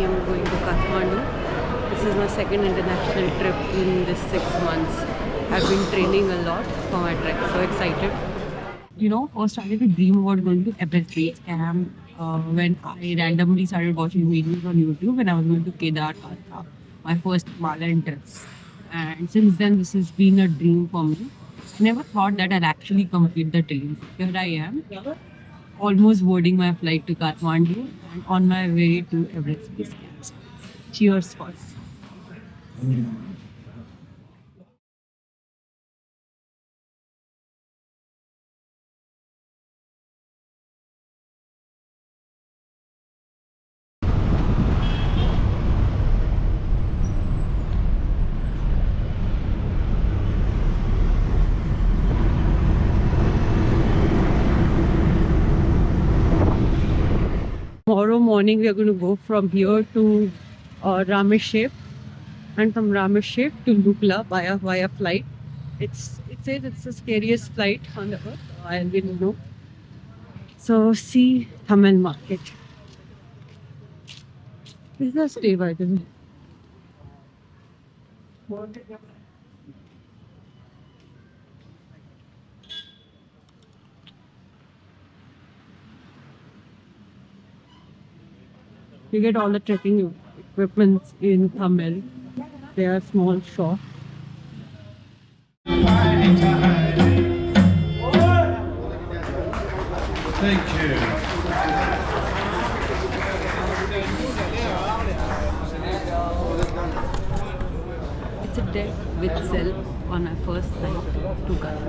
am going to Kathmandu. This is my second international trip in this 6 months. I've been training a lot for my trek, so excited. You know, I started to dream about going to Everest Base Camp when I randomly started watching videos on YouTube when I was going to Kedarnath, my first Himalayan trip. And since then, this has been a dream for me. I never thought that I'd actually complete the dream. Here I am, almost boarding my flight to Kathmandu and on my way to Everest Base Camp. Cheers first. Tomorrow morning we are going to go from here to Rameshep, and from Rameshep to Lukla via flight. It says it's the scariest flight on the earth. I didn't know. So see Thamel Market. This is a stay by the way. You get all the trekking equipment in Thamel. They are small shops. Thank you. It's a deck with self on my first night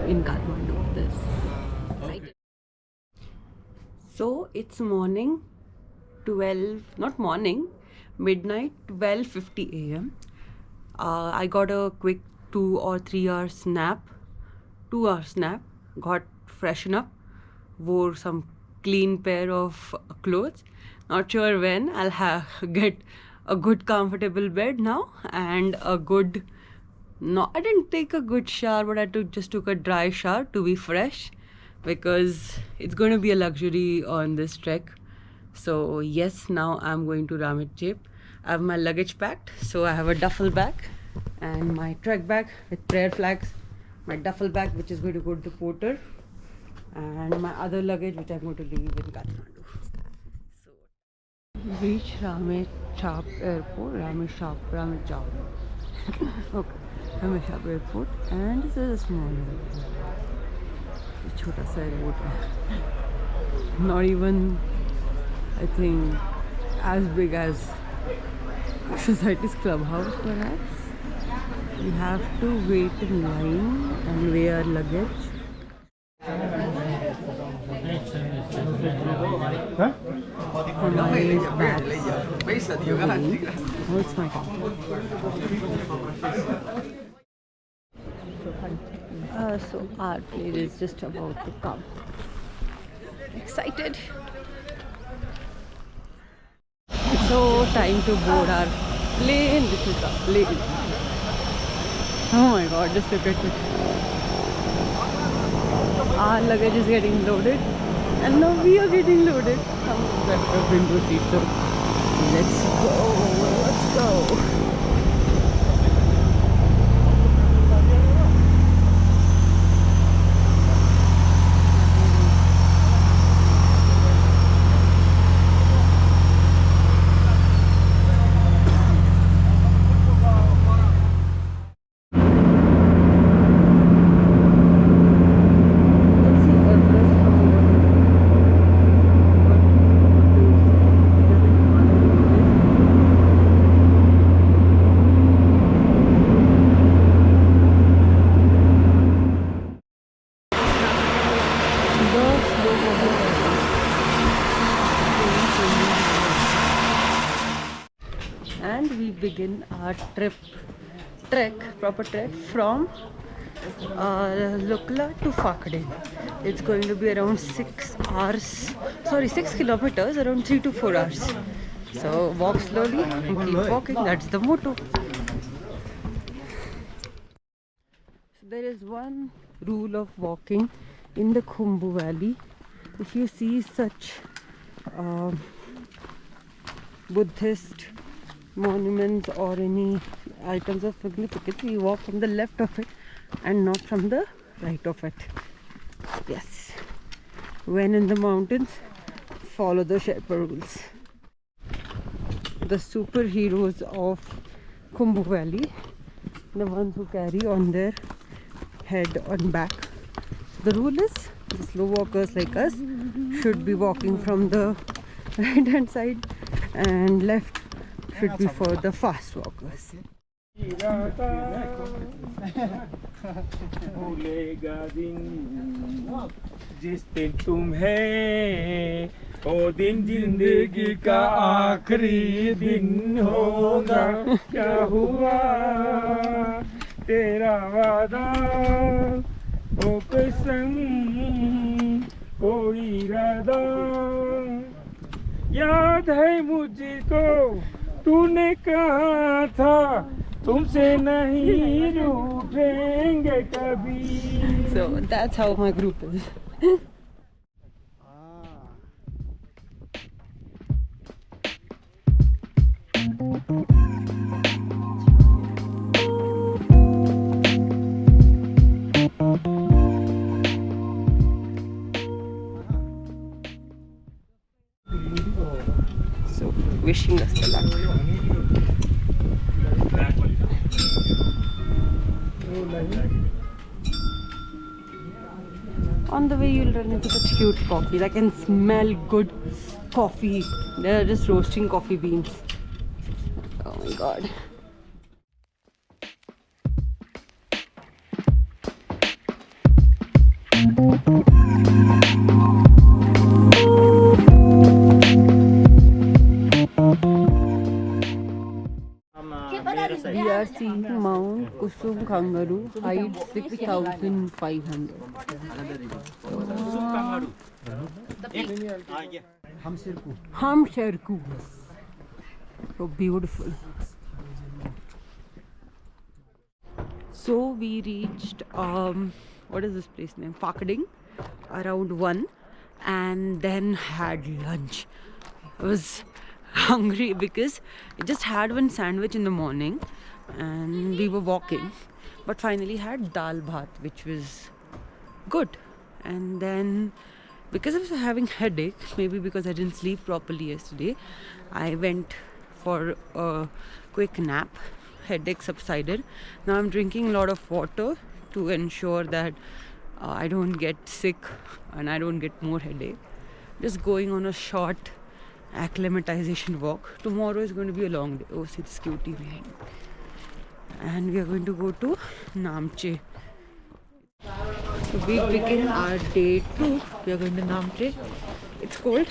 in Kathmandu. This. So it's morning, 12, not morning, midnight, 12:50 a.m. I got a quick 2 or 3 hours nap. 2 hours nap. Got freshen up. Wore some clean pair of clothes. Not sure when I'll get a good comfortable bed now and a good. No, I didn't take a good shower, but I just took a dry shower to be fresh because it's going to be a luxury on this trek. So yes, now I'm going to Rameshep. I have my luggage packed, so I have a duffel bag and my trek bag with prayer flags, my duffel bag which is going to go to Porter, and my other luggage which I'm going to leave in Kathmandu. So reach Rameshap Airport, Rameshap. Okay, Rameshap Airport, and this is a small airport. छोटा सा airport है. Not even, I think, as big as Society's Clubhouse perhaps. We have to wait in line and weigh our luggage. Huh? My bags. Oh, it's my turn. So our plane is just about to come. Excited. So time to board our plane. This is the plane. Oh my god, just look at it. Our luggage is getting loaded and now we are getting loaded. Some window seat, so let's go. And we begin our proper trek from Lukla to Fakde. It's going to be around 6 kilometers, around 3 to 4 hours. So walk slowly and keep walking, that's the motto. So there is one rule of walking in the Khumbu Valley. If you see such Buddhist monuments or any items of significance, we walk from the left of it and not from the right of it. Yes, when in the mountains, follow the Sherpa rules. The superheroes of Khumbu Valley, the ones who carry on their head on back. The rule is the slow walkers like us should be walking from the right hand side, and left should be for the fast walkers. भूलेगा दिन जिस दिन तुम्हें वो दिन जिंदगी का आखिरी दिन होगा क्या हुआ तेरा वादा ओ कसम कोई इरादा याद है मुझको तूने कहा था तुमसे नहीं रूठेंगे कभी. So that's how my group is. So wishing us the luck. On the way you'll run into such cute coffees. I can smell good coffee. They're just roasting coffee beans. Oh my god. We are seeing Mount Kusum Kangaroo, height 6,500. Hamsherku. So beautiful. So we reached what is this place name? Phakading around 1, and then had lunch. I was hungry because I just had one sandwich in the morning and we were walking, but finally had dal bhat, which was good. And then because I was having headache, maybe because I didn't sleep properly yesterday, I went for a quick nap. Headache subsided. Now I'm drinking a lot of water to ensure that I don't get sick and I don't get more headache. Just going on a short acclimatization walk. Tomorrow is going to be a long day. Oh, see this cutie behind me. And we are going to go to Namche. So we begin our day 2. We are going to Namche. It's cold,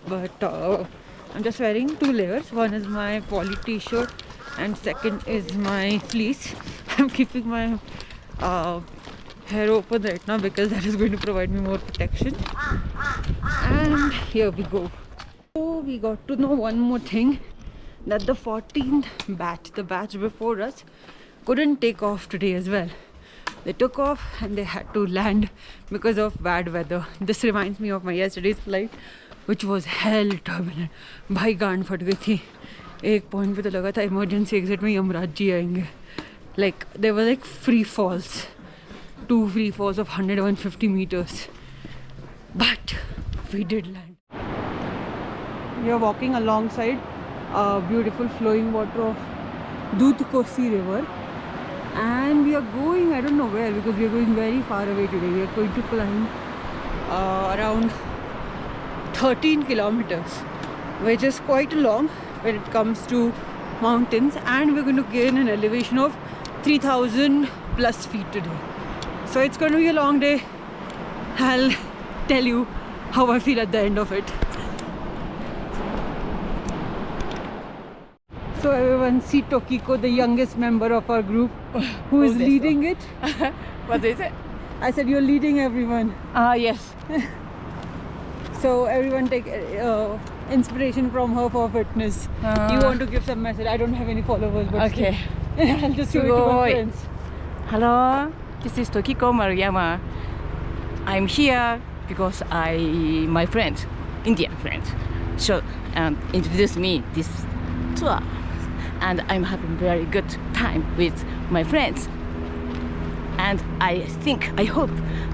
but I'm just wearing 2 layers. One is my poly t-shirt and second is my fleece. I'm keeping my hair open right now because that is going to provide me more protection. And here we go. So we got to know one more thing, that the 14th batch, the batch before us, couldn't take off today as well. They took off and they had to land because of bad weather. This reminds me of my yesterday's flight, which was hell turbulent. भाई गांड फट गई थी. एक point पे तो लगा था इमरजेंसी एग्जिट में यमराज जी आएंगे. Like there were like free falls, 2 free falls of 150 meters. But we did land. We are walking alongside beautiful flowing water of Dudh Kosi river, and we are going, I don't know where, because we are going very far away today. We are going to climb around 13 kilometers, which is quite long when it comes to mountains, and we're going to gain an elevation of 3,000 plus feet today. So it's going to be a long day. I'll tell you how I feel at the end of it. So everyone, see Tokiko, the youngest member of our group, who is leading it. What is it? I said you're leading everyone. Yes. So everyone take inspiration from her for fitness. You want to give some message? I don't have any followers, but Okay. still, I'll just show it to my friends. Hello, this is Tokiko Maruyama. I'm here because my friend, Indian friend, so introduced me this tour. and I'm having very good time with my friends. And I hope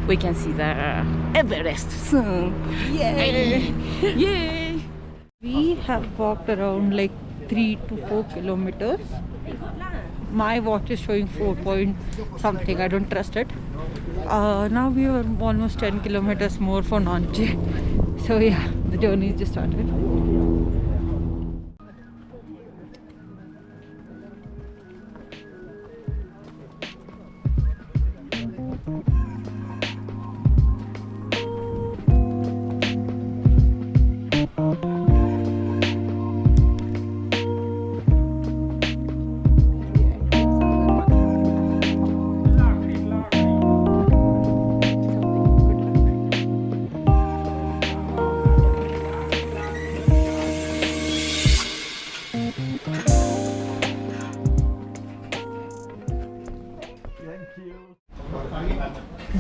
we can see the Everest soon. Yay! Yay! We have walked around like 3 to 4 kilometers. My watch is showing 4 point something. I don't trust it. Now we are almost 10 kilometers more for Namche. So yeah, the journey just started.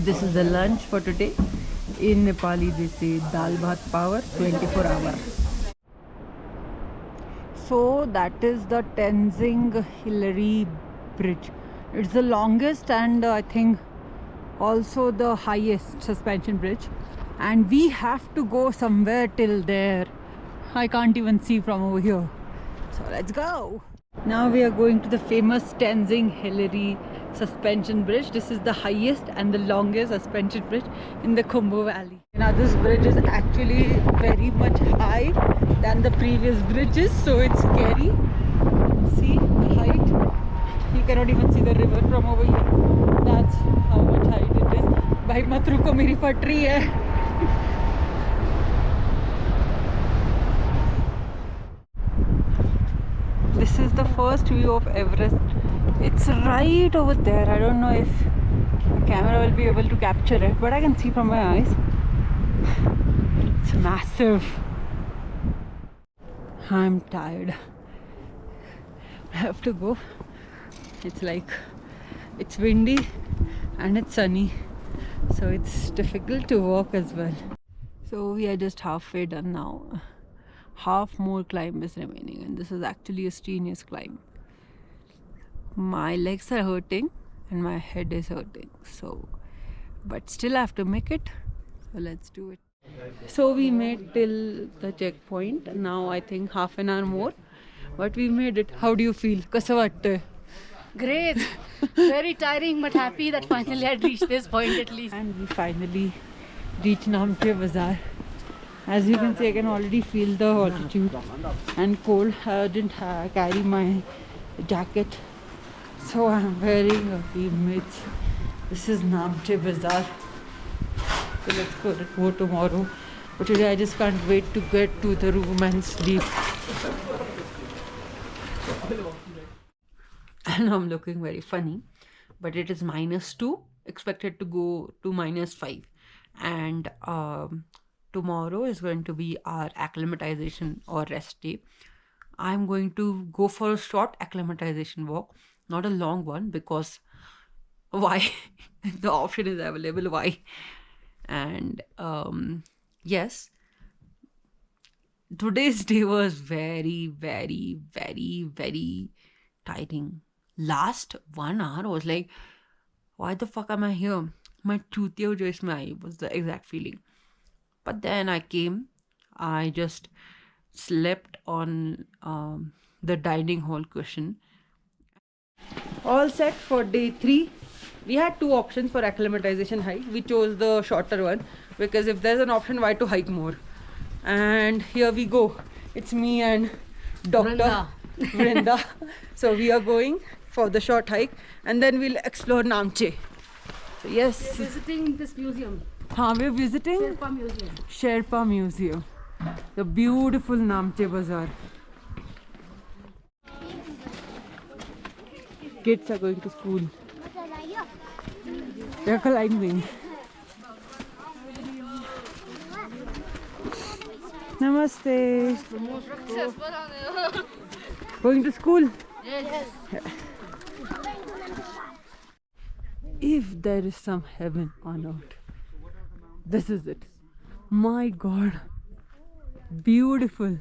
This is the lunch for today. In Nepali they say dal bhat power 24 hour. So that is the Tenzing Hillary Bridge. It's the longest and I think also the highest suspension bridge. And we have to go somewhere till there. I can't even see from over here. So let's go. Now we are going to the famous Tenzing Hillary suspension bridge. This is the highest and the longest suspension bridge in the Khumbu Valley. Now this bridge is actually very much high than the previous bridges, so it's scary. See the height? You cannot even see the river from over here. That's how much height it is. Bhai mat ruko, meri patri hai. This is the first view of Everest. It's right over there. I don't know if the camera will be able to capture it, but I can see from my eyes. It's massive. I'm tired. I have to go. It's windy and it's sunny, so it's difficult to walk as well. So we are just halfway done now. Half more climb is remaining, and this is actually a strenuous climb. My legs are hurting and my head is hurting, so but still I have to make it, so let's do it. So we made till the checkpoint. Now I think half an hour more, but we made it. How do you feel? Kasa vatte? Great. Very tiring but happy that finally I'd reached this point at least. And we finally reached Namche Bazaar. As you can see, I can already feel the altitude and cold. I didn't carry my jacket, so I'm wearing a mitts. This is Namche Bazaar. So let's go tomorrow. But today I just can't wait to get to the room and sleep. And I'm looking very funny, but it is -2, expected to go to -5. And tomorrow is going to be our acclimatization or rest day. I'm going to go for a short acclimatization walk, not a long one, because why? The option is available, why? And yes, today's day was very, very, very, very tiring. Last 1 hour was like, why the fuck am I here? My chutiya jo isme aayi was the exact feeling. But then I came, I just slept on the dining hall cushion. All set for day 3. We had 2 options for acclimatization hike. We chose the shorter one because if there's an option, why to hike more? And here we go. It's me and Dr. Vrinda. So we are going for the short hike and then we'll explore Namche. So yes. We're visiting this museum. We're visiting Sherpa Museum. Sherpa Museum. The beautiful Namche Bazaar. Kids are going to school. They're climbing. Namaste. Going to school? Yes. If there is some heaven on earth, this is it. My God. Beautiful.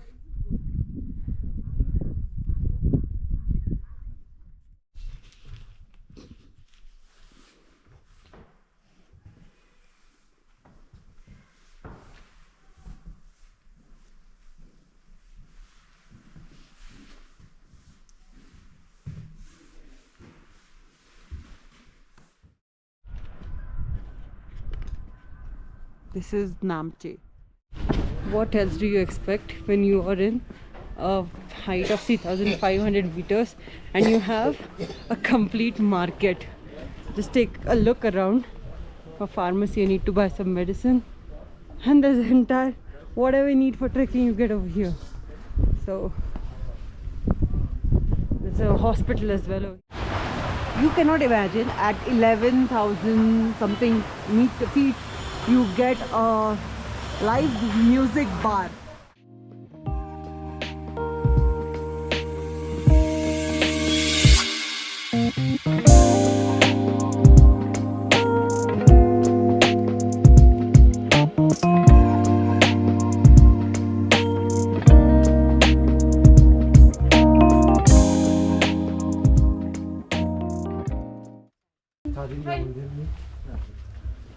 This is Namche. What else do you expect when you are in a height of 3,500 meters and you have a complete market? Just take a look around. For pharmacy, you need to buy some medicine, and there's entire whatever you need for trekking you get over here. So there's a hospital as well. You cannot imagine at 11,000 something feet you get a live music bar.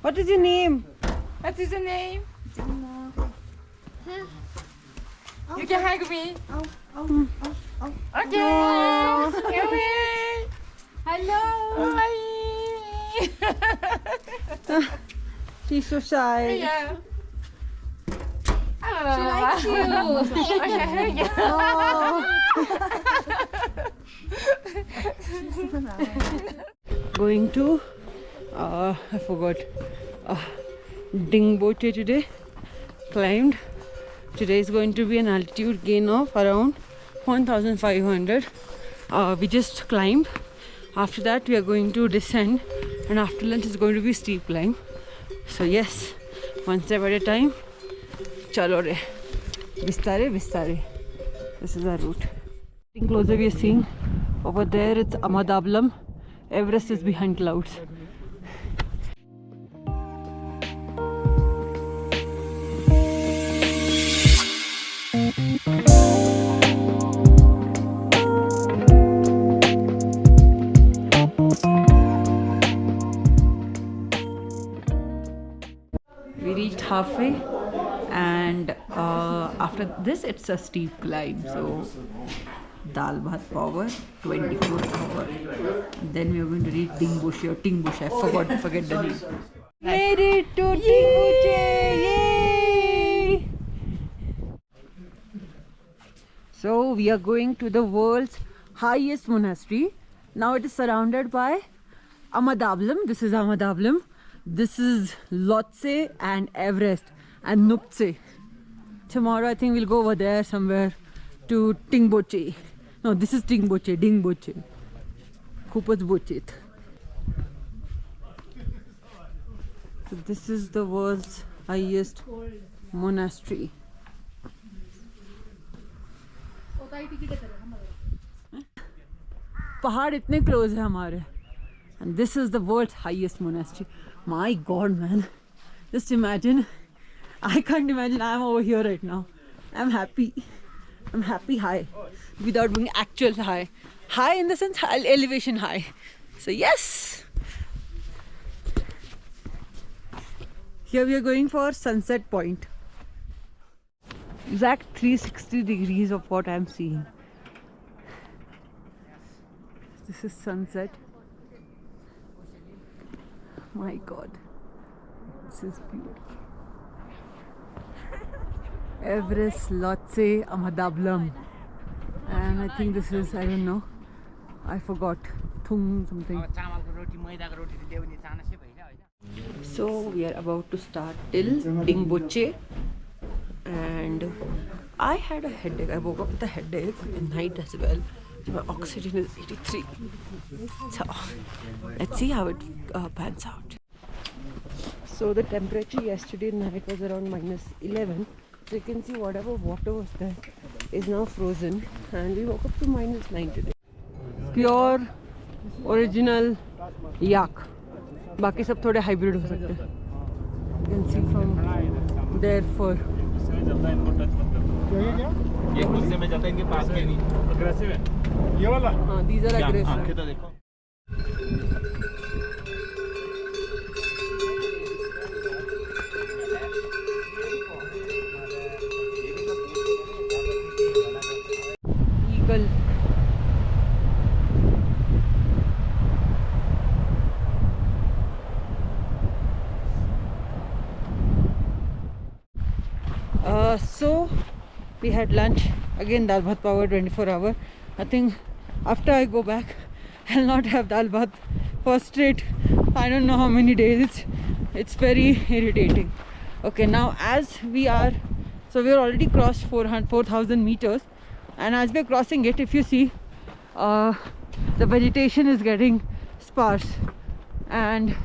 What is your name? What is the name? You can hug me. Okay. Hello. Hi. She's so shy. Yeah. She likes you. Going to I forgot Dingboche today. Climbed. Today is going to be an altitude gain of around 1,500. We just climbed. After that we are going to descend, and after lunch is going to be steep climb. So yes, one step at a time. Chalo re. Vistare, vistare. This is our route. Getting closer, we are seeing over there it's Amadablam. Everest is behind clouds. We reached halfway, and after this it's a steep climb. So Dal Bhat Power 24 hour. Then we are going to reach Dingboche or Tingboche. I forget the name. Made it to Tingboche! Yay! So we are going to the world's highest monastery. Now it is surrounded by Amadablam. This is Amadablam. This is Lhotse and Everest and Nuptse. Tomorrow I think we'll go over there somewhere to Tingboche. No, this is Tingboche, Dingboche. Kupas Bochit. So this is the world's highest monastery. पहाड़ इतने close है हमारे. And this is the world's highest monastery. My God, man. Just imagine. I can't imagine I'm over here right now. I'm happy. I'm happy high. Without being actual high. High in the sense elevation high. So yes. Here we are going for Sunset Point. Exact 360 degrees of what I'm seeing. This is sunset. My God, this is beautiful. Everest, Lhotse, Amadablam, and I think this is, I don't know, I forgot, Thung something. So we are about to start till Dingboche, and I had a headache. I woke up with a headache at night as well. My oxygen is 83. So let's see how it pans out. So the temperature yesterday night was around -11. So you can see whatever water was there is now frozen, and we woke up to -9 today. Pure original yak. बाकी सब थोड़े hybrid हो सकते हैं. You can see from there fur. ये गुस्से में जाता है इनके पास में नहीं अग्रेसिव है ये वाला हाँ these are aggressive. आंखें तो देखो Eagle. We had lunch. Again dal bhat power 24 hour. I think after I go back, I'll not have dal bhat for straight I don't know how many days. It's very irritating. Okay, now as we are, so we're already crossed 4,000 meters, and as we're crossing it, if you see, the vegetation is getting sparse, and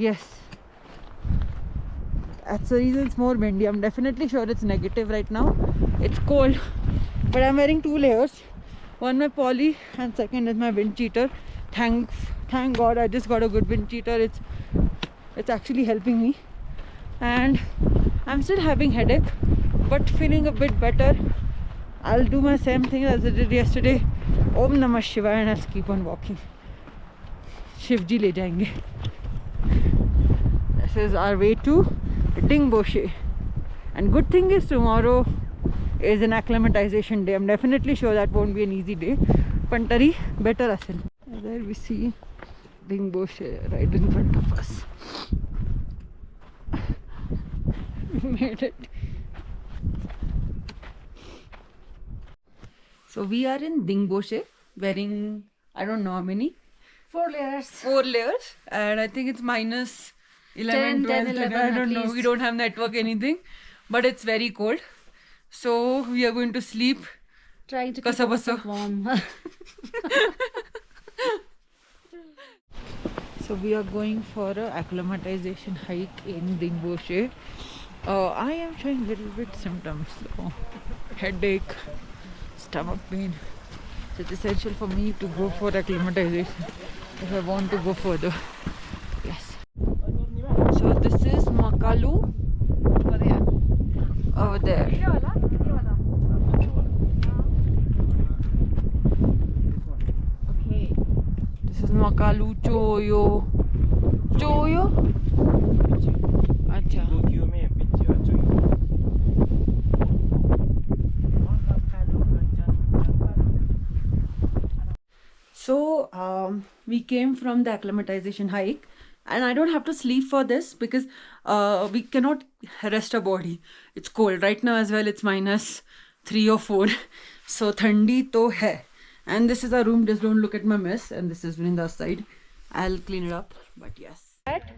yes, that's the reason it's more windy. I'm definitely sure it's negative right now. It's cold, but I'm wearing 2 layers. One my poly, and second is my wind cheater. Thank God I just got a good wind cheater. It's actually helping me, and I'm still having headache, but feeling a bit better. I'll do my same thing as I did yesterday. Om Namah Shivaya, and I'll keep on walking. Shivji le jayenge. This is our way to Dingboche, and good thing is tomorrow is an acclimatization day. I'm definitely sure that won't be an easy day. Pantari better asil. There we see Dingboche right in front of us. We made it. So we are in Dingboche, wearing I don't know how many. 4 layers. 4 layers, and I think it's minus 11, 12, 11 I don't at know. least. We don't have network anything, but it's very cold. So we are going to sleep. Trying to keep Kasa ourselves basa. warm. So we are going for a acclimatization hike in Dingboche. I am showing little bit symptoms, so headache, stomach pain. So it's essential for me to go for acclimatization if I want to go further. Yes. So this is Makalu over there. Okay. This is Makalu Choyo. Choyo? Acha. So we came from the acclimatization hike, and I don't have to sleep for this because we cannot rest our body. It's cold right now as well. It's minus 3 or 4. So thandi to hai. And this is our room. Just don't look at my mess. And this is Vrinda's side. I'll clean it up. But yes. At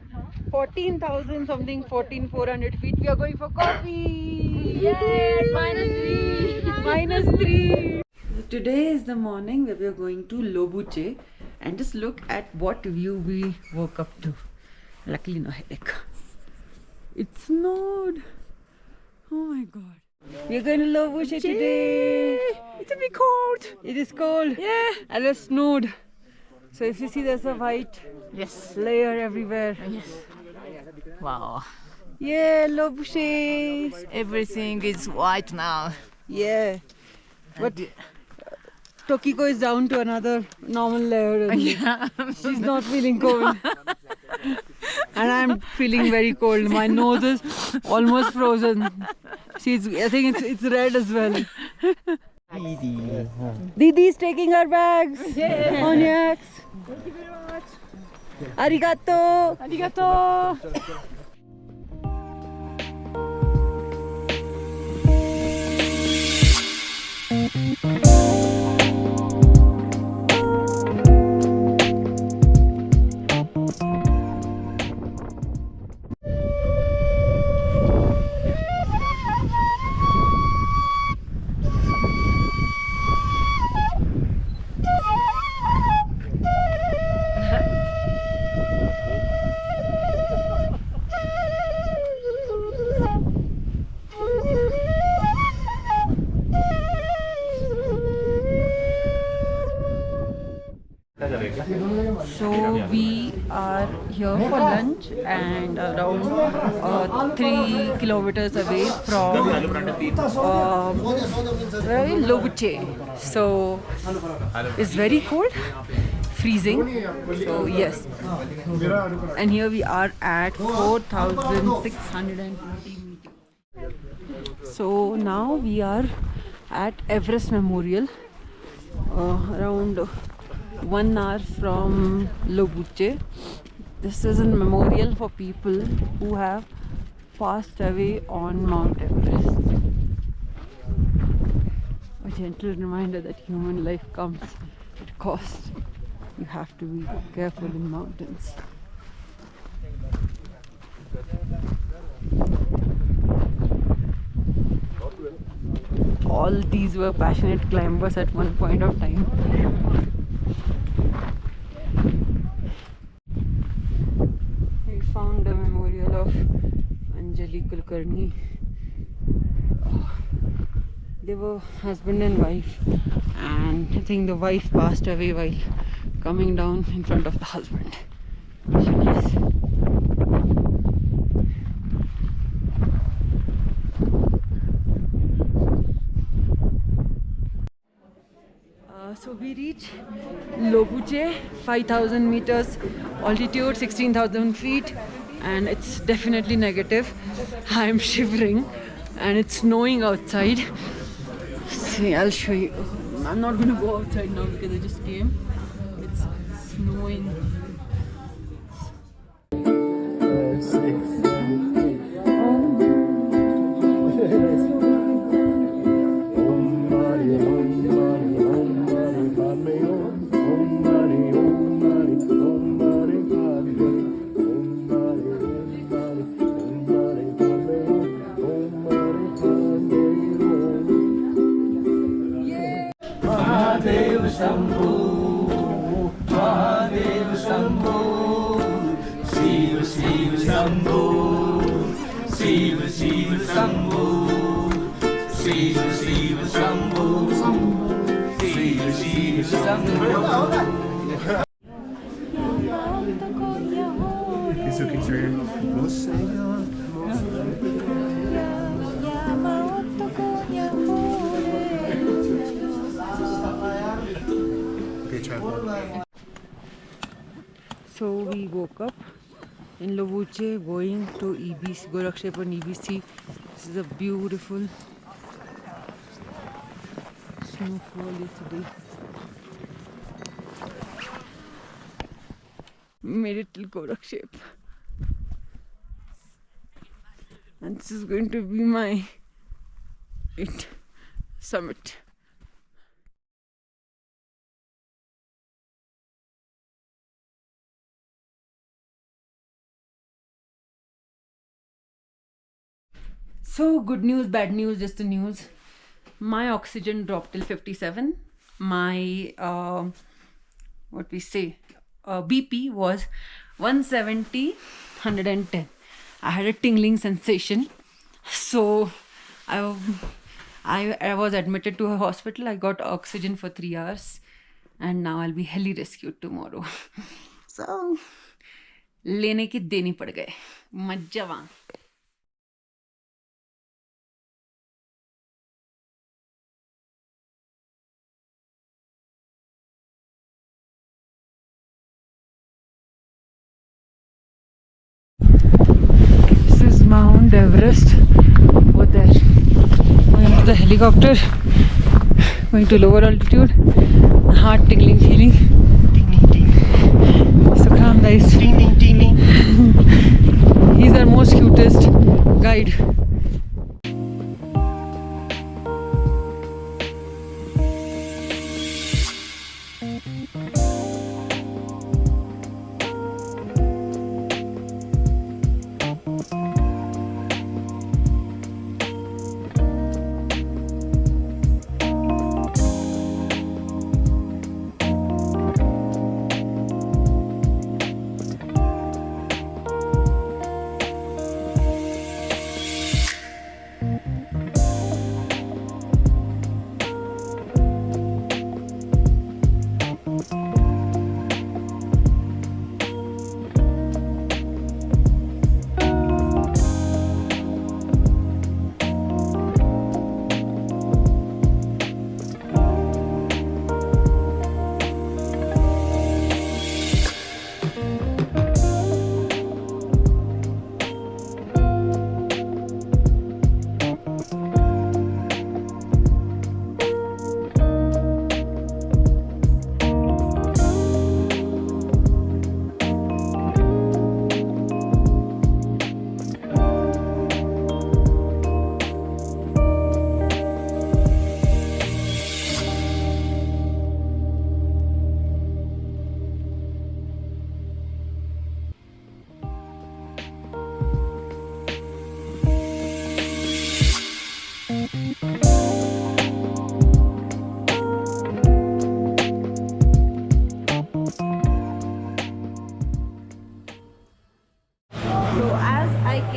14,000 something, 14,400 feet, we are going for coffee. Yay! -3. -3. So today is the morning where we are going to Lobuche, and just look at what view we woke up to. Luckily no headache. It snowed. Oh my god. We are going to Lobuche today. It's a bit cold. It is cold. Yeah. And it snowed. So if you see, there's a white layer everywhere. Yes. Wow. Yeah, Lobuche. Everything is white now. Yeah. But Tokiko is down to another normal layer. And she's not feeling cold. And I'm feeling very cold. My nose is almost frozen. I think it's red as well. Didi's taking our bags. Onyx. Thank you very much. Arigato. Arigato. So we are here for lunch, and around 3 kilometers away from Lobuche. So it's very cold, freezing. So yes, and here we are at 4,620 meters. So now we are at Everest Memorial, around 1 hour from Lobuche. This is a memorial for people who have passed away on Mount Everest. a gentle reminder that human life comes at a cost. You have to be careful in mountains. All these were passionate climbers at one point of time. We found a memorial of Anjali Kulkarni. They were husband and wife, and I think the wife passed away while coming down in front of the husband. Yes. So we reach Lobuche, 5,000 meters altitude, 16,000 feet, and it's definitely negative. I'm shivering and it's snowing outside. See, I'll show you. I'm not gonna go outside now because I just came. It's snowing. So we woke up in Lobuche going to EBC, Gorakshepan EBC. This is a beautiful snowfall yesterday. Made it till Gorakshep. And this is going to be my summit. So good news, bad news, just the news. My oxygen dropped till 57. My BP was 170, 110. I had a tingling sensation. So I was admitted to a hospital. I got oxygen for 3 hours, and now I'll be heli rescued tomorrow. So लेने की देनी पड़ गए. मज्जा वहाँ. This is Mount Everest over there. Going to the helicopter, going to lower altitude, heart tingling feeling. Sukram guys. He's our most cutest guide.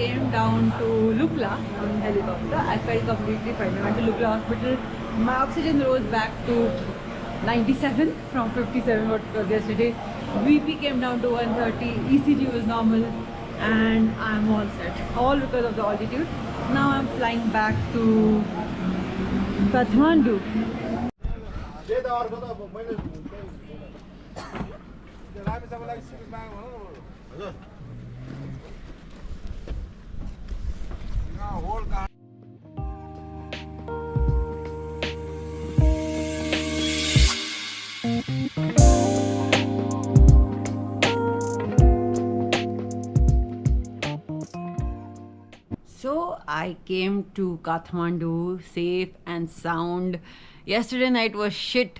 came down to Lukla on helicopter. I felt completely fine. I went to Lukla hospital. My oxygen rose back to 97 from 57 what it was yesterday. BP came down to 130. ECG was normal, and I'm all set. All because of the altitude. Now I'm flying back to Kathmandu. So I came to Kathmandu safe and sound. Yesterday night was shit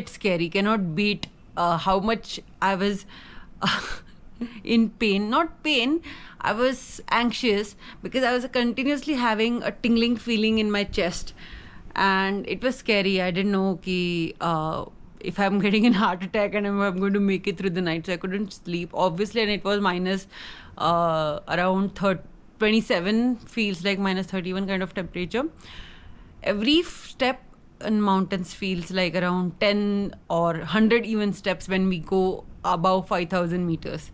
scary. Cannot beat how much I was in pain. Not pain, I was anxious because I was continuously having a tingling feeling in my chest. And it was scary. I didn't know if I'm getting a heart attack and I'm going to make it through the night. So I couldn't sleep. Obviously, and it was minus around 27, feels like minus 31 kind of temperature. Every step in mountains feels like around 10 or 100 even steps when we go above 5,000 meters.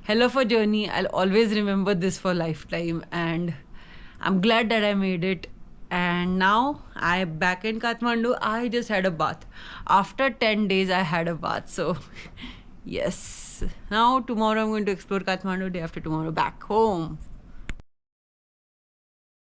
Hell of a journey. I'll always remember this for lifetime, and I'm glad that I made it. And now I'm back in Kathmandu. I just had a bath. After 10 days, I had a bath. So, yes. Now, tomorrow I'm going to explore Kathmandu. Day after tomorrow, back home.